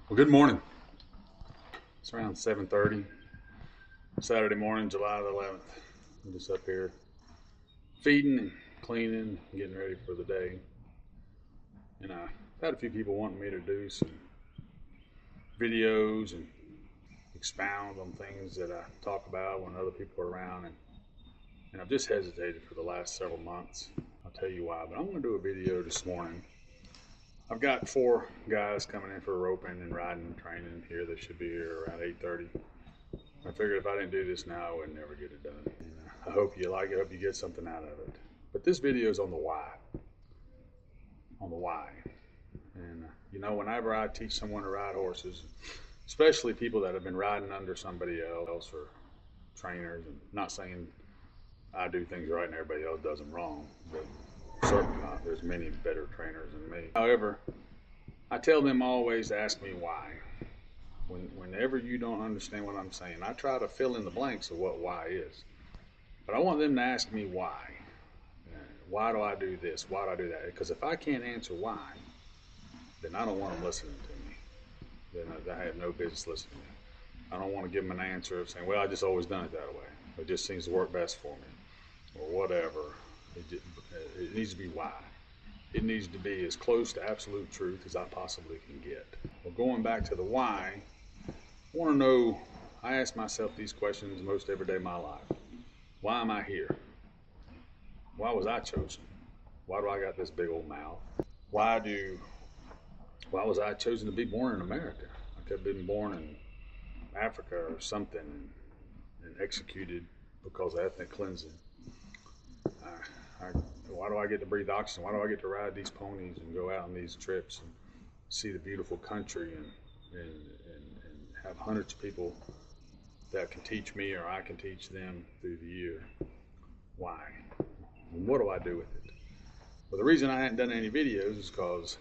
Well, good morning. It's around 7:30, Saturday morning, July the 11th. I'm just up here feeding and cleaning, getting ready for the day. And I've had a few people wanting me to do some videos and expound on things that I talk about when other people are around. And I've just hesitated for the last several months. I'll tell you why, but I'm going to do a video this morning. I've got 4 guys coming in for roping and riding and training here. They should be here around 8:30. I figured if I didn't do this now, I would never get it done. And I hope you like it. I hope you get something out of it. But this video is on the why. On the why. And whenever I teach someone to ride horses, especially people that have been riding under somebody else or trainers, and not saying I do things right and everybody else does them wrong, but certainly not. There's many better trainers than me. However, I tell them always to ask me why. Whenever you don't understand what I'm saying, I try to fill in the blanks of what why is. But I want them to ask me why. Why do I do this? Why do I do that? Because if I can't answer why, then I don't want them listening to me. Then I have no business listening to me. I don't want to give them an answer of saying, well, I just always done it that way. It just seems to work best for me. Or whatever. It needs to be why. It needs to be as close to absolute truth as I possibly can get. Well, going back to the why, I want to know, I ask myself these questions most every day of my life. Why am I here? Why was I chosen? Why do I got this big old mouth? Why was I chosen to be born in America? I could have been born in Africa or something and executed because of ethnic cleansing. Why do I get to breathe oxygen? Why do I get to ride these ponies and go out on these trips and see the beautiful country and have hundreds of people that can teach me or I can teach them through the year? Why? And what do I do with it? Well, the reason I hadn't done any videos is because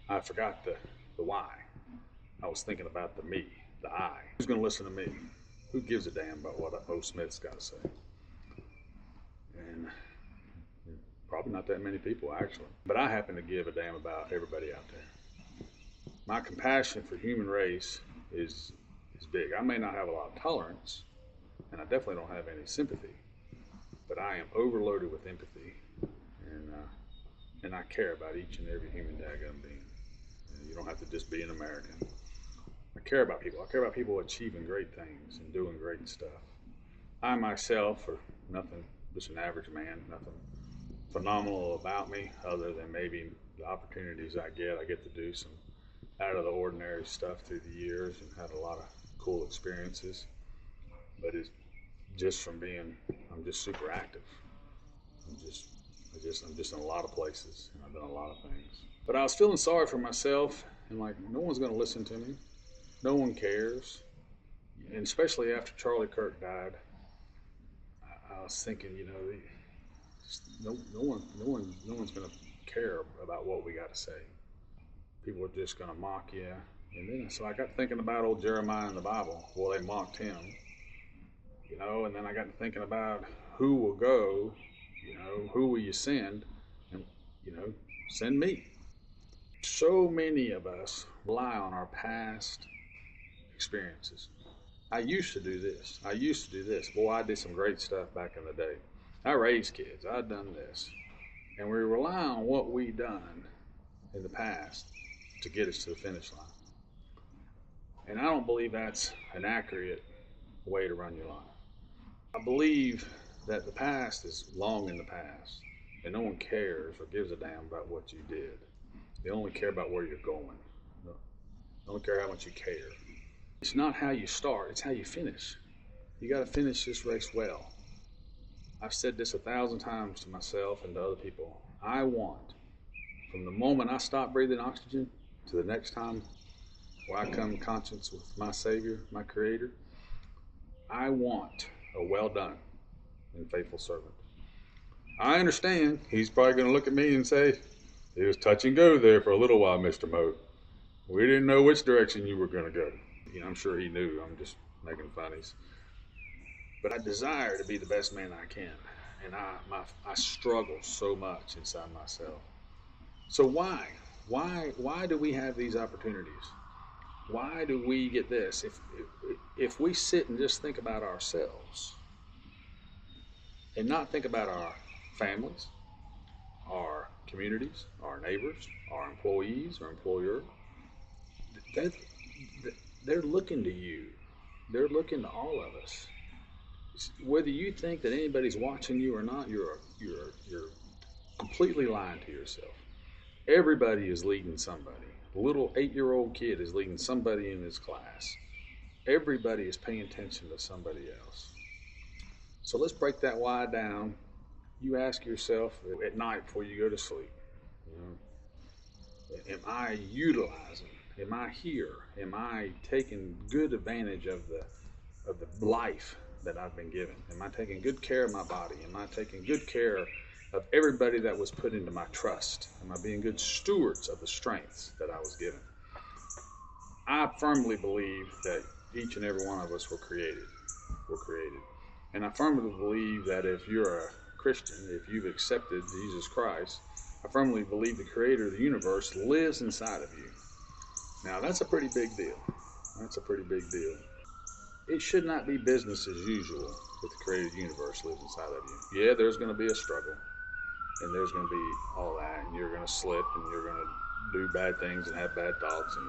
I forgot the why. I was thinking about the me, the I. Who's going to listen to me? Who gives a damn about what O. Smith's got to say? And probably not that many people, actually. But I happen to give a damn about everybody out there. My compassion for human race is big. I may not have a lot of tolerance, and I definitely don't have any sympathy, but I am overloaded with empathy, and I care about each and every human daggone being. And you don't have to just be an American. I care about people. I care about people achieving great things and doing great stuff. I myself are nothing, just an average man, nothing phenomenal about me other than maybe the opportunities I get. I get to do some out of the ordinary stuff through the years and had a lot of cool experiences. But it's just from being, I'm just super active. I'm just in a lot of places, and I've done a lot of things. But I was feeling sorry for myself, and like, no one's going to listen to me. No one cares. And especially after Charlie Kirk died, I was thinking, no one's going to care about what we got to say. People are just going to mock you. And then so I got thinking about old Jeremiah in the Bible. Well, they mocked him, and then I got thinking about who will go, who will you send? And, send me. So many of us rely on our past experiences. I used to do this. I used to do this. Boy, I did some great stuff back in the day. I raised kids. I've done this. And we rely on what we done in the past to get us to the finish line. And I don't believe that's an accurate way to run your life. I believe that the past is long in the past, and no one cares or gives a damn about what you did. They only care about where you're going. They don't care how much you care. It's not how you start, it's how you finish. You got to finish this race well. I've said this 1,000 times to myself and to other people. I want, from the moment I stop breathing oxygen to the next time where I come in conscience with my Savior, my Creator, I want a well done and faithful servant. I understand he's probably going to look at me and say, it was touch and go there for a little while, Mr. Moat. We didn't know which direction you were going to go. I'm sure he knew. I'm just making funnies. But I desire to be the best man I can. And I struggle so much inside myself. So why? Why do we have these opportunities? Why do we get this? If we sit and just think about ourselves and not think about our families, our communities, our neighbors, our employees, our employer, that they're looking to you. They're looking to all of us. Whether you think that anybody's watching you or not, you're completely lying to yourself. Everybody is leading somebody. A little 8-year-old kid is leading somebody in his class. Everybody is paying attention to somebody else. So let's break that why down. You ask yourself at night before you go to sleep, you know, am I utilizing? Am I here? Am I taking good advantage of the life that I've been given? Am I taking good care of my body? Am I taking good care of everybody that was put into my trust? Am I being good stewards of the strengths that I was given? I firmly believe that each and every one of us were created. And I firmly believe that if you're a Christian, if you've accepted Jesus Christ, I firmly believe the creator of the universe lives inside of you. Now, that's a pretty big deal. That's a pretty big deal. It should not be business as usual if the creator of the universe lives inside of you. Yeah, there's going to be a struggle, and there's going to be all that, and you're going to slip, and you're going to do bad things and have bad thoughts, and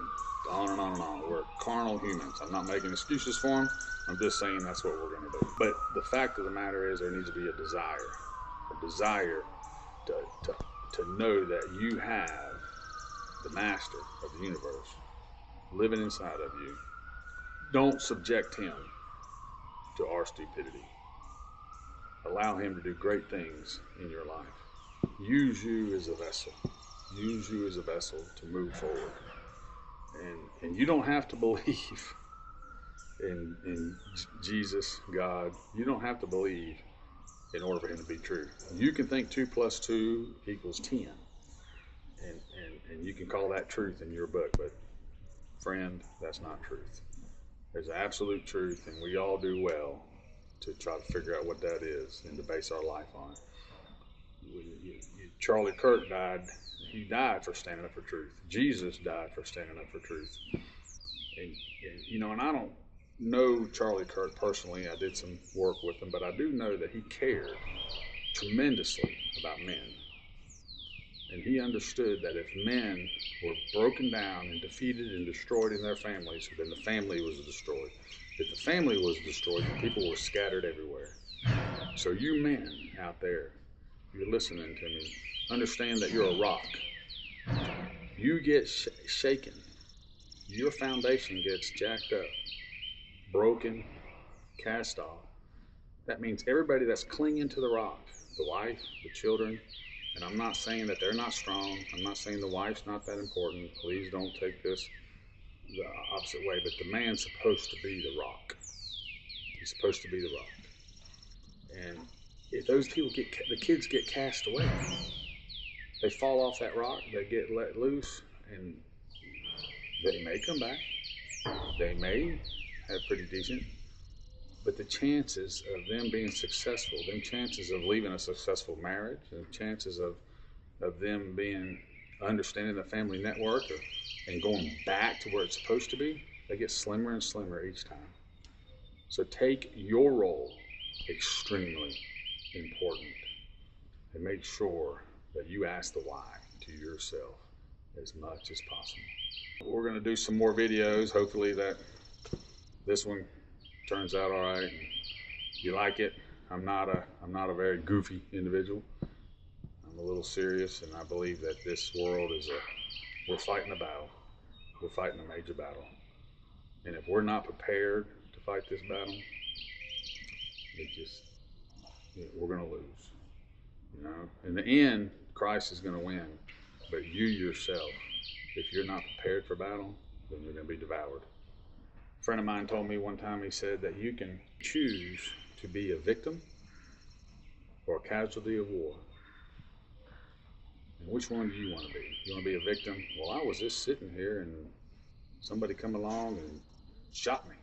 on and on and on. We're carnal humans. I'm not making excuses for them. I'm just saying that's what we're going to do. But the fact of the matter is there needs to be a desire to know that you have the master of the universe living inside of you. Don't subject him to our stupidity. Allow him to do great things in your life. Use you as a vessel. Use you as a vessel to move forward. And you don't have to believe in Jesus, God. You don't have to believe in order for him to be true. You can think 2 + 2 = 10. And you can call that truth in your book, but friend, that's not truth. There's absolute truth, and we all do well to try to figure out what that is and to base our life on it. Charlie Kirk died. He died for standing up for truth. Jesus died for standing up for truth. And I don't know Charlie Kirk personally. I did some work with him, but I do know that he cared tremendously about men. And he understood that if men were broken down and defeated and destroyed in their families, then the family was destroyed. If the family was destroyed, then people were scattered everywhere. So you men out there, you're listening to me, understand that you're a rock. You get shaken. Your foundation gets jacked up, broken, cast off. That means everybody that's clinging to the rock, the wife, the children, and I'm not saying that they're not strong. I'm not saying the wife's not that important. Please don't take this the opposite way. But the man's supposed to be the rock. He's supposed to be the rock. And if those people the kids get cast away, they fall off that rock, they get let loose, and they may come back. They may have pretty decent. But the chances of them being successful, them chances of leaving a successful marriage, and chances of them being understanding the family network and going back to where it's supposed to be, they get slimmer and slimmer each time. So take your role extremely important and make sure that you ask the why to yourself as much as possible. We're going to do some more videos. Hopefully that this one turns out all right. You like it. I'm not a very goofy individual. I'm a little serious, and I believe that this world we're fighting a battle. We're fighting a major battle. And if we're not prepared to fight this battle, we're going to lose. In the end, Christ is going to win. But you yourself, if you're not prepared for battle, then you're going to be devoured. A friend of mine told me one time, he said that you can choose to be a victim or a casualty of war. And which one do you want to be? You want to be a victim? Well, I was just sitting here and somebody come along and shot me,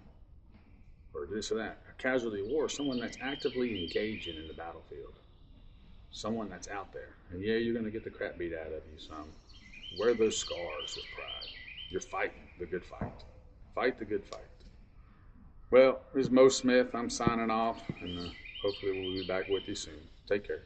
or this or that. A casualty of war is someone that's actively engaging in the battlefield. Someone that's out there. And yeah, you're going to get the crap beat out of you some. Wear those scars with pride. You're fighting the good fight. Fight the good fight. Well, this is Mo Smith. I'm signing off, and hopefully we'll be back with you soon. Take care.